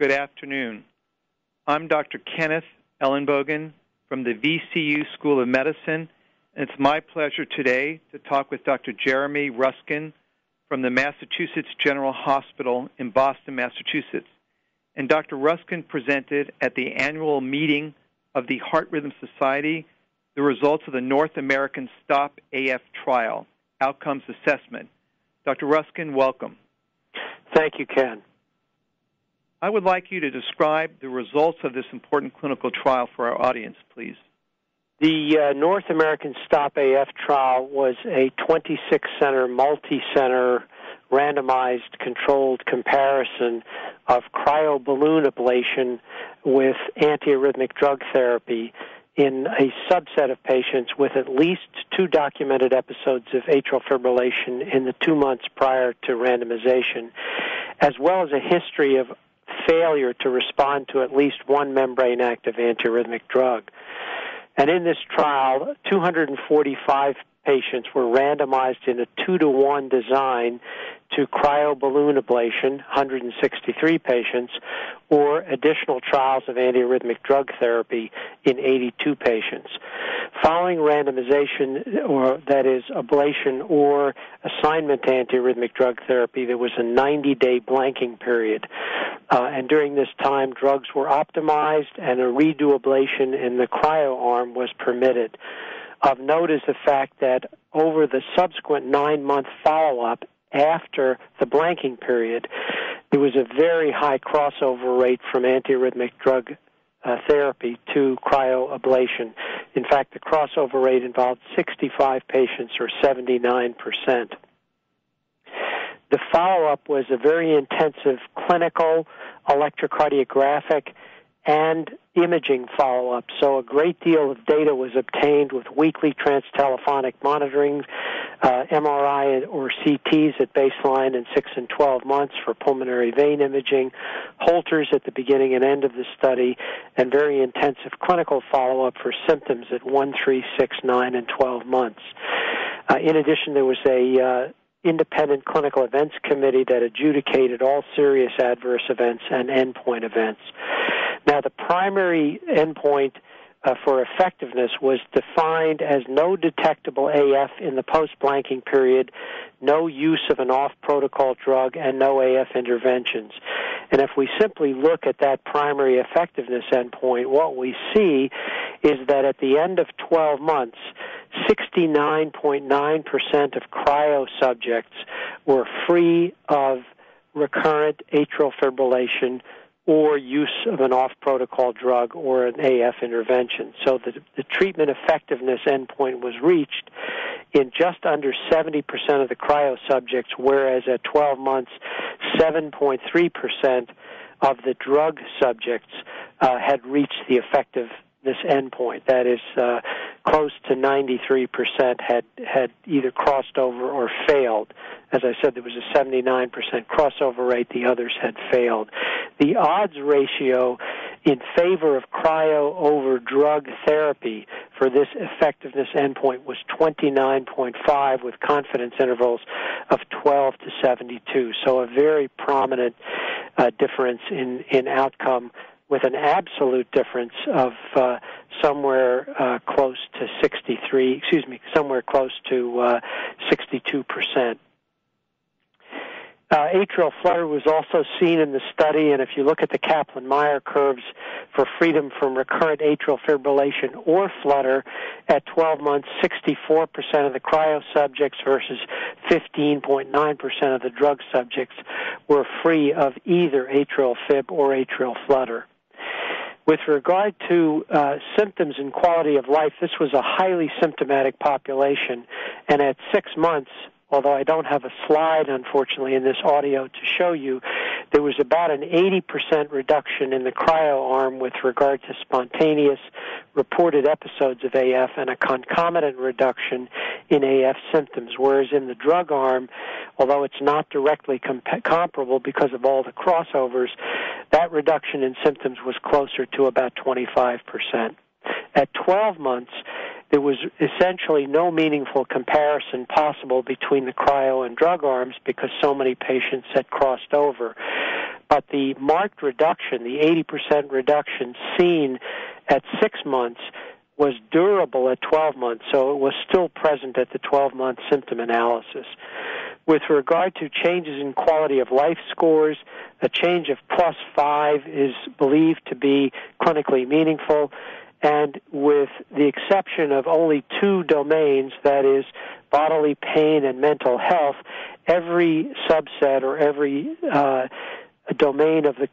Good afternoon. I'm Dr. Kenneth Ellenbogen from the VCU School of Medicine, and it's my pleasure today to talk with Dr. Jeremy Ruskin from the Massachusetts General Hospital in Boston, Massachusetts. And Dr. Ruskin presented at the annual meeting of the Heart Rhythm Society the results of the North American STOP AF trial, outcomes assessment. Dr. Ruskin, welcome. Thank you, Ken. I would like you to describe the results of this important clinical trial for our audience, please. The North American STOP AF trial was a 26-center, multi-center, randomized controlled comparison of cryoballoon ablation with antiarrhythmic drug therapy in a subset of patients with at least 2 documented episodes of atrial fibrillation in the 2 months prior to randomization, as well as a history of failure to respond to at least one membrane-active antiarrhythmic drug. And in this trial, 245 patients were randomized in a 2-to-1 design to cryoballoon ablation, 163 patients, or additional trials of antiarrhythmic drug therapy in 82 patients. Following randomization, or that is ablation or assignment to antiarrhythmic drug therapy, there was a 90-day blanking period. And during this time, drugs were optimized and a redo ablation in the cryo arm was permitted. Of note is the fact that over the subsequent 9-month follow-up after the blanking period, there was a very high crossover rate from antiarrhythmic drug therapy to cryoablation. In fact, the crossover rate involved 65 patients, or 79%. The follow-up was a very intensive clinical, electrocardiographic, and imaging follow-up. So a great deal of data was obtained with weekly transtelephonic monitoring, MRI or CTs at baseline in 6 and 12 months for pulmonary vein imaging, Holters at the beginning and end of the study, and very intensive clinical follow-up for symptoms at 1, 3, 6, 9, and 12 months. In addition, there was a independent clinical events committee that adjudicated all serious adverse events and endpoint events. Now, the primary endpoint for effectiveness was defined as no detectable AF in the post-blanking period, no use of an off-protocol drug, and no AF interventions. And if we simply look at that primary effectiveness endpoint, what we see is that at the end of 12 months, 69.9% of cryo subjects were free of recurrent atrial fibrillation or use of an off-protocol drug or an AF intervention. So the treatment effectiveness endpoint was reached in just under 70% of the cryo subjects, whereas at 12 months, 7.3% of the drug subjects had reached the effectiveness endpoint. That is, close to 93% had either crossed over or failed. As I said, there was a 79% crossover rate. The others had failed. The odds ratio in favor of cryo over drug therapy for this effectiveness endpoint was 29.5 with confidence intervals of 12 to 72. So a very prominent difference in outcome, with an absolute difference of somewhere close to 62%. Atrial flutter was also seen in the study, and if you look at the Kaplan-Meier curves for freedom from recurrent atrial fibrillation or flutter, at 12 months, 64% of the cryo subjects versus 15.9% of the drug subjects were free of either atrial fib or atrial flutter. With regard to symptoms and quality of life, this was a highly symptomatic population, and at 6 months, although I don't have a slide, unfortunately, in this audio to show you, there was about an 80% reduction in the cryo arm with regard to spontaneous reported episodes of AF and a concomitant reduction in AF symptoms, whereas in the drug arm, although it's not directly comparable because of all the crossovers, that reduction in symptoms was closer to about 25%. At 12 months, there was essentially no meaningful comparison possible between the cryo and drug arms because so many patients had crossed over. But the marked reduction, the 80% reduction seen at 6 months, was durable at 12 months, so it was still present at the 12-month symptom analysis. With regard to changes in quality of life scores, a change of +5 is believed to be clinically meaningful, and with the exception of only 2 domains, that is bodily pain and mental health, every subset or every domain of the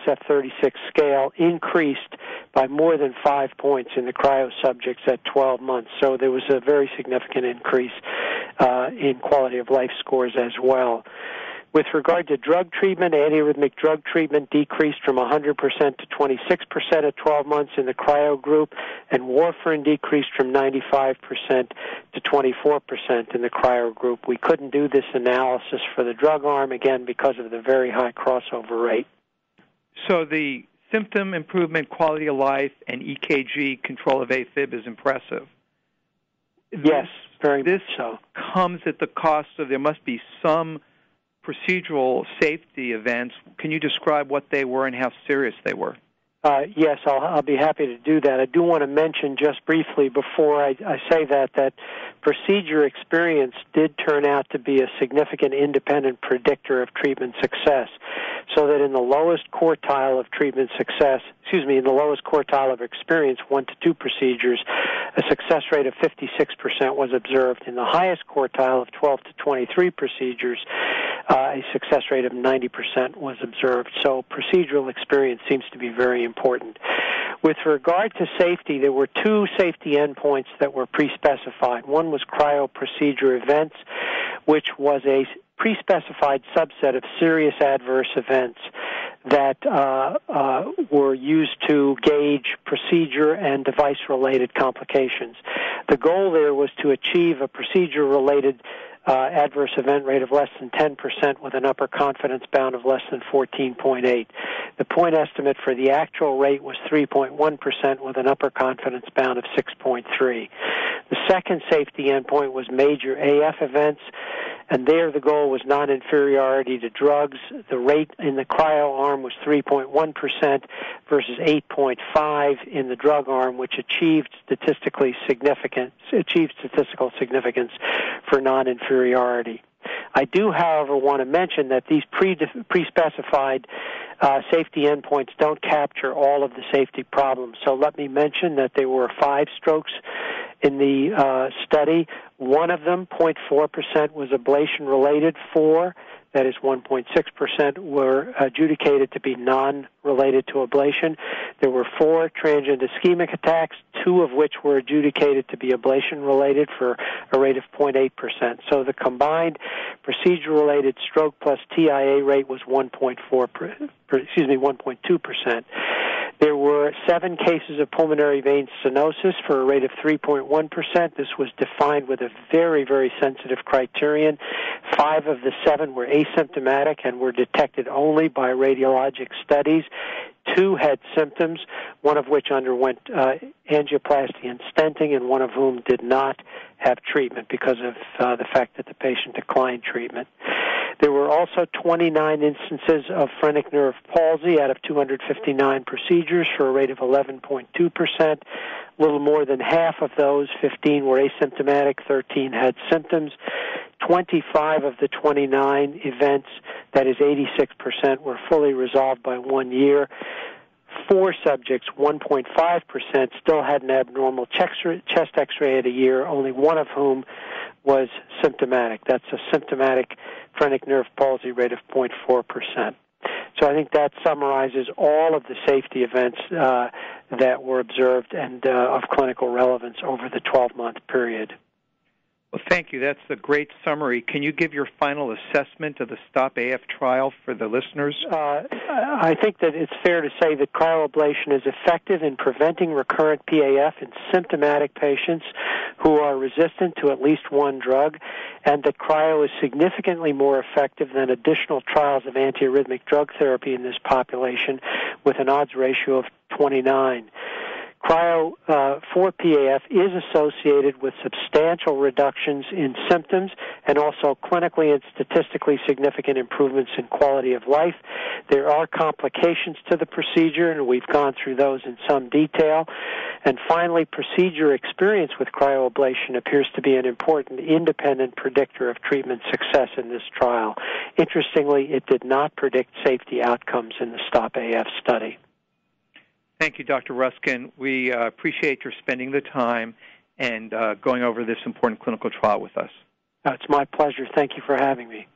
SF-36 scale increased by more than 5 points in the cryo subjects at 12 months. So there was a very significant increase in quality of life scores as well. With regard to drug treatment, antiarrhythmic drug treatment decreased from 100% to 26% at 12 months in the cryo group, and warfarin decreased from 95% to 24% in the cryo group. We couldn't do this analysis for the drug arm, again, because of the very high crossover rate. So the symptom improvement, quality of life, and EKG control of AFib is impressive. Yes, very much so. This comes at the cost of, there must be some procedural safety events. Can you describe what they were and how serious they were? Yes, I'll be happy to do that. I do want to mention just briefly before I say that procedure experience did turn out to be a significant independent predictor of treatment success, so that in the lowest quartile of treatment success, in the lowest quartile of experience, 1 to 2 procedures, a success rate of 56% was observed. In the highest quartile of 12 to 23 procedures, a success rate of 90% was observed. So procedural experience seems to be very important. With regard to safety, there were 2 safety endpoints that were pre-specified. One was cryo-procedure events, which was a pre-specified subset of serious adverse events that were used to gauge procedure and device-related complications. The goal there was to achieve a procedure-related adverse event rate of less than 10% with an upper confidence bound of less than 14.8. The point estimate for the actual rate was 3.1% with an upper confidence bound of 6.3. The second safety endpoint was major AF events, and there the goal was non-inferiority to drugs. The rate in the cryo arm was 3.1% versus 8.5 in the drug arm, which achieved statistical significance for non-inferiority. I do, however, want to mention that these pre-specified safety endpoints don't capture all of the safety problems. So let me mention that there were 5 strokes in the study. One of them, 0.4%, was ablation-related. 4, that is 1.6%, were adjudicated to be non-related to ablation. There were 4 transient ischemic attacks, 2 of which were adjudicated to be ablation-related for a rate of 0.8%. So the combined procedure-related stroke plus TIA rate was 1.2%. There were 7 cases of pulmonary vein stenosis for a rate of 3.1%. This was defined with a very, very sensitive criterion. 5 of the 7 were asymptomatic and were detected only by radiologic studies. 2 had symptoms, one of which underwent angioplasty and stenting, and one of whom did not have treatment because of the fact that the patient declined treatment. There were also 29 instances of phrenic nerve palsy out of 259 procedures for a rate of 11.2%. A little more than half of those, 15, were asymptomatic, 13 had symptoms. 25 of the 29 events, that is 86%, were fully resolved by 1 year. 4 subjects, 1.5%, still had an abnormal chest X-ray at a year, only one of whom was symptomatic. That's a symptomatic phrenic nerve palsy rate of 0.4%. So I think that summarizes all of the safety events that were observed and of clinical relevance over the 12-month period. Well, thank you. That's a great summary. Can you give your final assessment of the STOP-AF trial for the listeners? I think that it's fair to say that cryoablation is effective in preventing recurrent PAF in symptomatic patients who are resistant to at least one drug, and that cryo is significantly more effective than additional trials of antiarrhythmic drug therapy in this population with an odds ratio of 29. Cryo for PAF is associated with substantial reductions in symptoms and also clinically and statistically significant improvements in quality of life. There are complications to the procedure, and we've gone through those in some detail. And finally, procedure experience with cryoablation appears to be an important independent predictor of treatment success in this trial. Interestingly, it did not predict safety outcomes in the STOP-AF study. Thank you, Dr. Ruskin. We appreciate your spending the time and going over this important clinical trial with us. It's my pleasure. Thank you for having me.